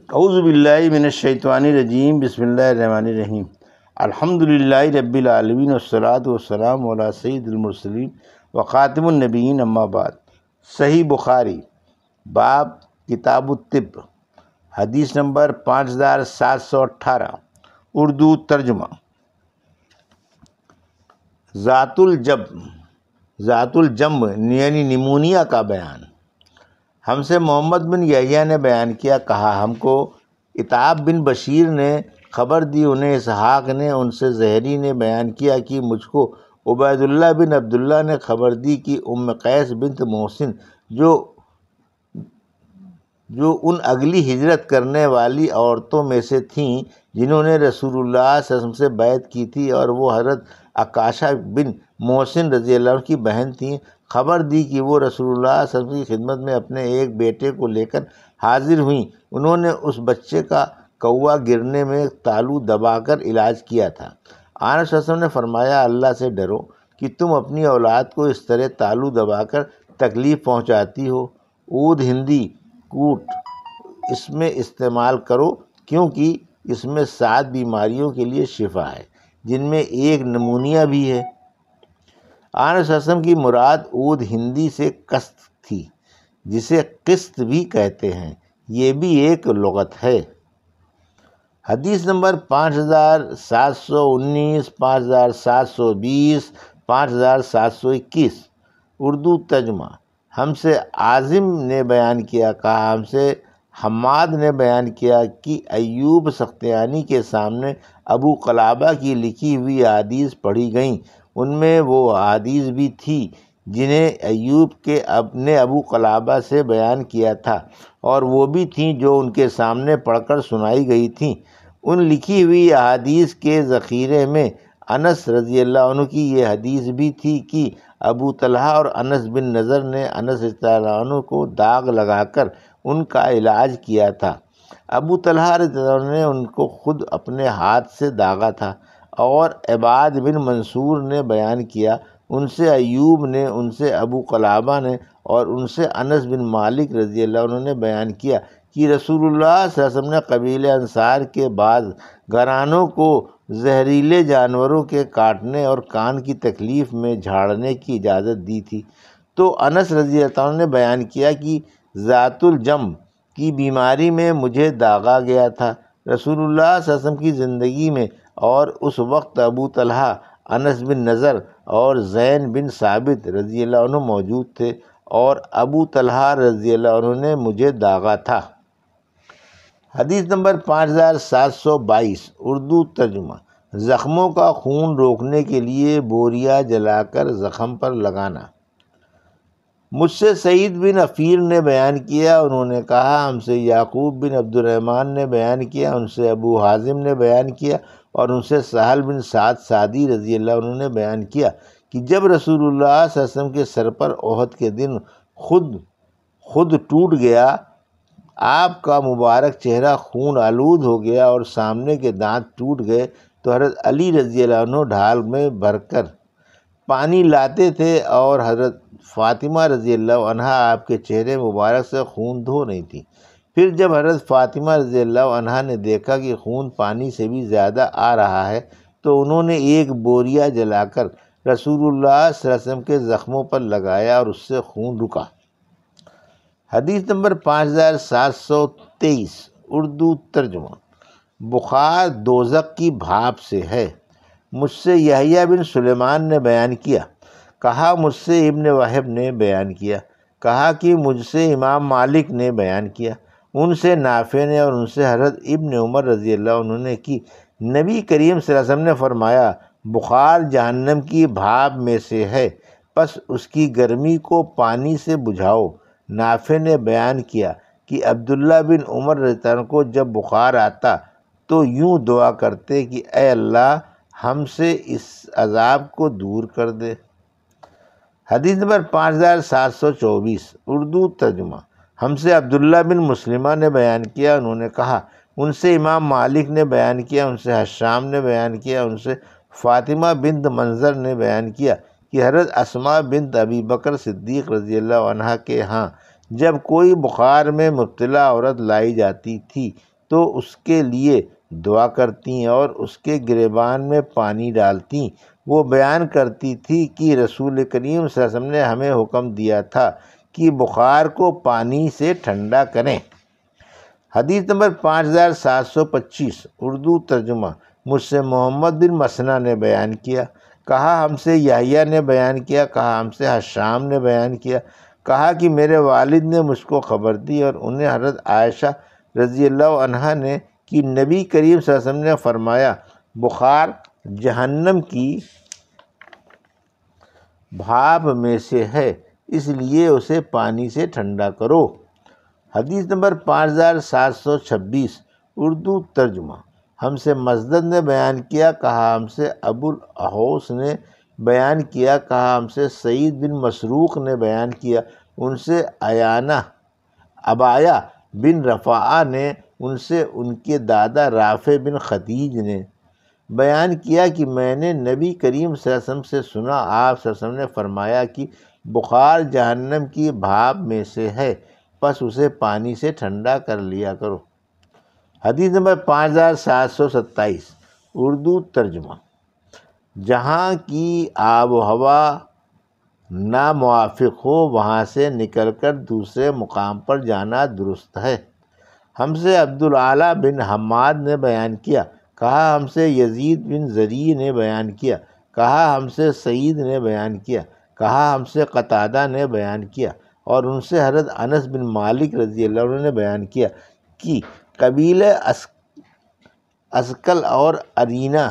اعوذ باللہ من الشیطان الرجیم، بسم اللہ الرحمن الرحیم۔ الحمدللہ رب العالمین والصلاۃ والسلام علی سید المرسلین وخاتم النبیین، اما بعد۔ صحیح بخاری، باب کتاب الطب، حدیث نمبر 5718، اردو ترجمہ۔ ذات الجنب یعنی نمونیا کا بیان۔ ہم سے محمد بن یحییٰ نے بیان کیا، کہا ہم کو عتاب بن بشیر نے خبر دی، انہیں اسحاق نے، ان سے زہری نے بیان کیا کہ مجھ کو عبید اللہ بن عبداللہ نے خبر دی کہ ام قیس بنت محسن جو ان اگلی ہجرت کرنے والی عورتوں میں سے تھیں جنہوں نے رسول اللہ صلی اللہ علیہ وسلم سے بیعت کی تھی، اور وہ حضرت عکاشہ بن محسن رضی اللہ عنہ کی بہن تھیں، خبر دی کہ وہ رسول اللہ صلی اللہ علیہ وسلم کی خدمت میں اپنے ایک بیٹے کو لے کر حاضر ہوئیں۔ انہوں نے اس بچے کا کوا گرنے میں تالو دبا کر علاج کیا تھا۔ آن صلی اللہ علیہ وسلم نے فرمایا، اللہ سے ڈرو کہ تم اپنی اولاد کو اس طرح تالو دبا کر تکلیف پہنچاتی ہو۔ عود ہندی کوٹ اس میں استعمال کرو، کیونکہ اس میں 7 بیماریوں کے لیے شفا ہے، جن میں ایک نمونیا بھی ہے۔ آن صلی اللہ علیہ وسلم کی مراد عود ہندی سے قسط تھی، جسے قسط بھی کہتے ہیں، یہ بھی ایک لغت ہے۔ حدیث نمبر 5719، 5720، 5721، اردو ترجمہ۔ ہم سے عاصم نے بیان کیا، کہا ہم سے حماد نے بیان کیا کہ ایوب سختیانی کے سامنے ابو قلابہ کی لکھی ہوئی احادیث پڑھی گئیں۔ ان میں وہ احادیث بھی تھی جنہیں ایوب کے نے ابو قلابہ سے بیان کیا تھا، اور وہ بھی تھیں جو ان کے سامنے پڑھ کر سنائی گئی تھیں۔ ان لکھی ہوئی احادیث کے ذخیرے میں انس رضی اللہ عنہ کی یہ حدیث بھی تھی کہ ابو طلحہ اور انس بن نضر نے انس رضی اللہ عنہ کو داغ لگا کر ان کا علاج کیا تھا۔ ابو طلحہ رضی اللہ عنہ نے ان کو خود اپنے ہاتھ سے داغا تھا، اور عباد بن منصور نے بیان کیا، ان سے ایوب نے، ان سے ابو قلابہ نے، اور ان سے انس بن مالک رضی اللہ عنہ نے بیان کیا کہ رسول اللہ صلی اللہ علیہ وسلم نے قبیلہ انصار کے بعض گھرانوں کو زہریلے جانوروں کے کاٹنے اور کان کی تکلیف میں جھاڑنے کی اجازت دی تھی۔ تو انس رضی اللہ عنہ نے بیان کیا کہ ذات الجنب کی بیماری میں مجھے داغا گیا تھا رسول اللہ صلی اللہ علیہ وسلم کی زندگی میں، اور اس وقت ابو طلحہ، انس بن نضر اور زین بن ثابت رضی اللہ عنہ موجود تھے، اور ابو طلحہ رضی اللہ عنہ نے مجھے داغا تھا۔ حدیث نمبر 5722، اردو ترجمہ۔ زخموں کا خون روکنے کے لیے بوریا جلا کر زخم پر لگانا۔ مجھ سے سعید بن عفیر نے بیان کیا، انہوں نے کہا ہم سے یعقوب بن عبد الرحمن نے بیان کیا، ان سے ابو حازم نے بیان کیا، اور ان سے سہل بن سعد ساعدی رضی اللہ عنہ نے بیان کیا کہ جب رسول اللہ صلی اللہ علیہ وسلم کے سر پر احد کے دن خود ٹوٹ گیا، آپ کا مبارک چہرہ خون آلود ہو گیا اور سامنے کے دانت ٹوٹ گئے، تو حضرت علی رضی اللہ عنہ ڈھال میں بھر کر پانی لاتے تھے، اور حضرت فاطمہ رضی اللہ عنہا آپ کے چہرے مبارک سے خون دھو رہی تھی۔ پھر جب حضرت فاطمہ رضی اللہ عنہا نے دیکھا کہ خون پانی سے بھی زیادہ آ رہا ہے، تو انہوں نے ایک بوریا جلا کر رسول اللہ صلی اللہ علیہ وسلم کے زخموں پر لگایا، اور اس سے خون رکا۔ حدیث نمبر 5723، اردو ترجمہ۔ بخار دوزخ کی بھاپ سے ہے۔ مجھ سے یحییٰ بن سلیمان نے بیان کیا، کہا مجھ سے ابن وہب نے بیان کیا، کہا کہ مجھ سے امام مالک نے بیان کیا، ان سے نافع نے، اور ان سے حضرت ابن عمر رضی اللہ عنہ نے کہ نبی کریم صلی اللہ علیہ وسلم نے فرمایا، بخار جہنم کی بھاپ میں سے ہے، پس اس کی گرمی کو پانی سے بجھاؤ۔ نافع نے بیان کیا کہ عبداللہ بن عمر رضی اللہ عنہ کو جب بخار آتا تو یوں دعا کرتے کہ اے اللہ ہم سے اس عذاب کو دور کر دے۔ حدیث نمبر 5724، اردو ترجمہ۔ ہم سے عبداللہ بن مسلمہ نے بیان کیا، انہوں نے کہا ان سے امام مالک نے بیان کیا، ان سے حشام نے بیان کیا، ان سے فاطمہ بنت منظر نے بیان کیا کہ حضرت اسماء بنت ابی بکر صدیق رضی اللہ عنہ کے ہاں جب کوئی بخار میں مبتلا عورت لائی جاتی تھی تو اس کے لیے دعا کرتیں اور اس کے گریبان میں پانی ڈالتیں۔ وہ بیان کرتی تھی کہ رسول کریم صلی اللہ علیہ وسلم نے ہمیں حکم دیا تھا کہ بخار کو پانی سے ٹھنڈا کریں۔ حدیث نمبر 5725 اردو ترجمہ۔ مجھ سے محمد بن مسنہ نے بیان کیا، کہا ہم سے یحییٰ نے بیان کیا، کہا ہم سے حشام نے بیان کیا، کہا کہ میرے والد نے مجھ کو خبر دی اور انہیں حضرت عائشہ رضی اللہ عنہا نے کہ نبی کریم صلی اللہ علیہ وسلم نے فرمایا، بخار جہنم کی بھاپ میں سے ہے، اس لیے اسے پانی سے ٹھنڈا کرو۔ حدیث نمبر 5726 اردو ترجمہ۔ ہم سے مسدد نے بیان کیا، کہا ہم سے ابو الاحوص نے بیان کیا، کہا ہم سے سعید بن مسروق نے بیان کیا، ان سے ابایا بن رفاعہ نے، ان سے ان کے دادا رافع بن خدیج نے بیان کیا کہ میں نے نبی کریم صلی اللہ علیہ وسلم سے سنا، آپ صلی اللہ علیہ وسلم نے فرمایا کہ بخار جہنم کی بھاپ میں سے ہے، پس اسے پانی سے ٹھنڈا کر لیا کرو۔ حدیث نمبر 5727 اردو ترجمہ۔ جہاں کی آب و ہوا ناموافق ہو وہاں سے نکل کر دوسرے مقام پر جانا درست ہے۔ ہم سے عبدالعالی بن حماد نے بیان کیا، کہا ہم سے یزید بن زریع نے بیان کیا، کہا ہم سے سعید نے بیان کیا، کہا ہم سے قتادہ نے بیان کیا اور ان سے حضرت انس بن مالک رضی اللہ عنہ نے بیان کیا کہ قبیلہ اسکل اور ارینا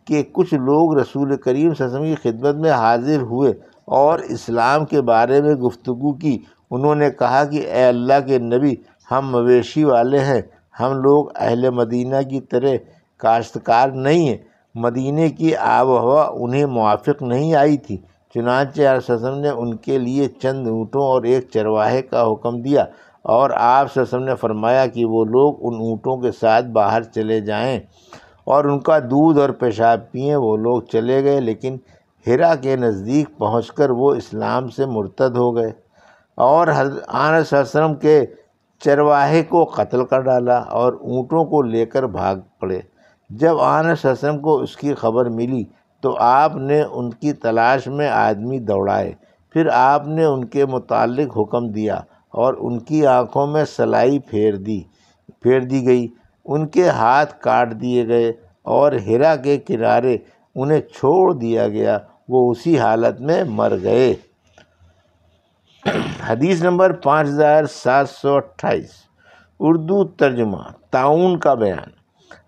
کے کچھ لوگ رسول کریم صلی اللہ علیہ وسلم کی خدمت میں حاضر ہوئے اور اسلام کے بارے میں گفتگو کی۔ انہوں نے کہا کہ اے اللہ کے نبی، ہم مویشی والے ہیں، ہم لوگ اہل مدینہ کی طرح کاشتکار نہیں ہیں۔ مدینے کی آب و ہوا انہیں موافق نہیں آئی تھی، چنانچہ آپ صلی اللہ علیہ وسلم نے ان کے لیے چند اونٹوں اور ایک چرواہے کا حکم دیا اور آپ صلی اللہ علیہ وسلم نے فرمایا کہ وہ لوگ ان اونٹوں کے ساتھ باہر چلے جائیں اور ان کا دودھ اور پیشاب پئیں۔ وہ لوگ چلے گئے، لیکن ہرا کے نزدیک پہنچ کر وہ اسلام سے مرتد ہو گئے اور حضرت صلی اللہ علیہ وسلم کے چرواہے کو قتل کر ڈالا اور اونٹوں کو لے کر بھاگ پڑے۔ جب آن صلی اللہ علیہ وسلم کو اس کی خبر ملی تو آپ نے ان کی تلاش میں آدمی دوڑائے، پھر آپ نے ان کے متعلق حکم دیا اور ان کی آنکھوں میں سلائی پھیر دی گئی، ان کے ہاتھ کاٹ دیے گئے اور ہرا کے کنارے انہیں چھوڑ دیا گیا، وہ اسی حالت میں مر گئے۔ حدیث نمبر 5728 اردو ترجمہ۔ طاعون کا بیان۔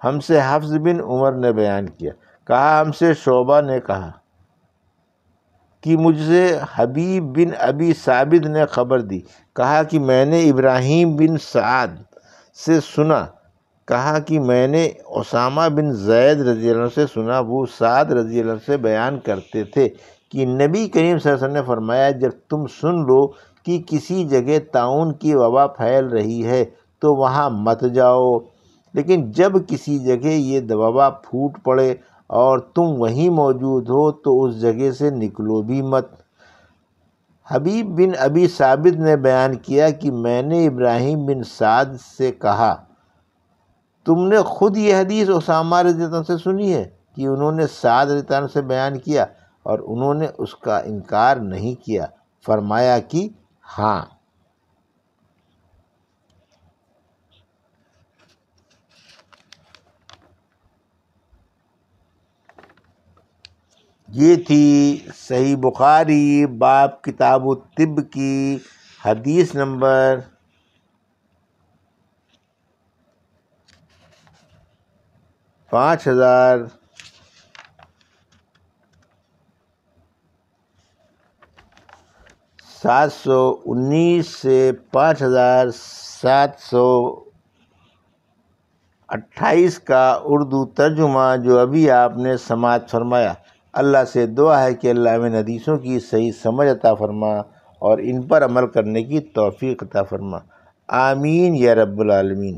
ہم سے حفص بن عمر نے بیان کیا، کہا ہم سے شعبہ نے کہا کہ مجھ سے حبیب بن ابی ثابت نے خبر دی، کہا کہ میں نے ابراہیم بن سعد سے سنا، کہا کہ میں نے اسامہ بن زید رضی اللہ عنہ سے سنا، وہ سعد رضی اللہ عنہ سے بیان کرتے تھے کہ نبی کریم صلی اللہ علیہ وسلم نے فرمایا، جب تم سن لو کہ کسی جگہ طاعون کی وبا پھیل رہی ہے تو وہاں مت جاؤ، لیکن جب کسی جگہ یہ وبا پھوٹ پڑے اور تم وہیں موجود ہو تو اس جگہ سے نکلو بھی مت۔ حبیب بن ابی ثابت نے بیان کیا کہ میں نے ابراہیم بن سعد سے کہا، تم نے خود یہ حدیث اسامہ رضی اللہ عنہ سے سنی ہے؟ کہ انہوں نے سعد رضی اللہ عنہ سے بیان کیا اور انہوں نے اس کا انکار نہیں کیا، فرمایا کہ ہاں۔ یہ تھی صحیح بخاری باب کتاب الطب کی حدیث نمبر 5719 سے 5728 کا اردو ترجمہ جو ابھی آپ نے سماعت فرمایا۔ اللہ سے دعا ہے کہ اللہ ہمیں حدیثوں کی صحیح سمجھ عطا فرما اور ان پر عمل کرنے کی توفیق عطا فرما، آمین یا رب العالمین۔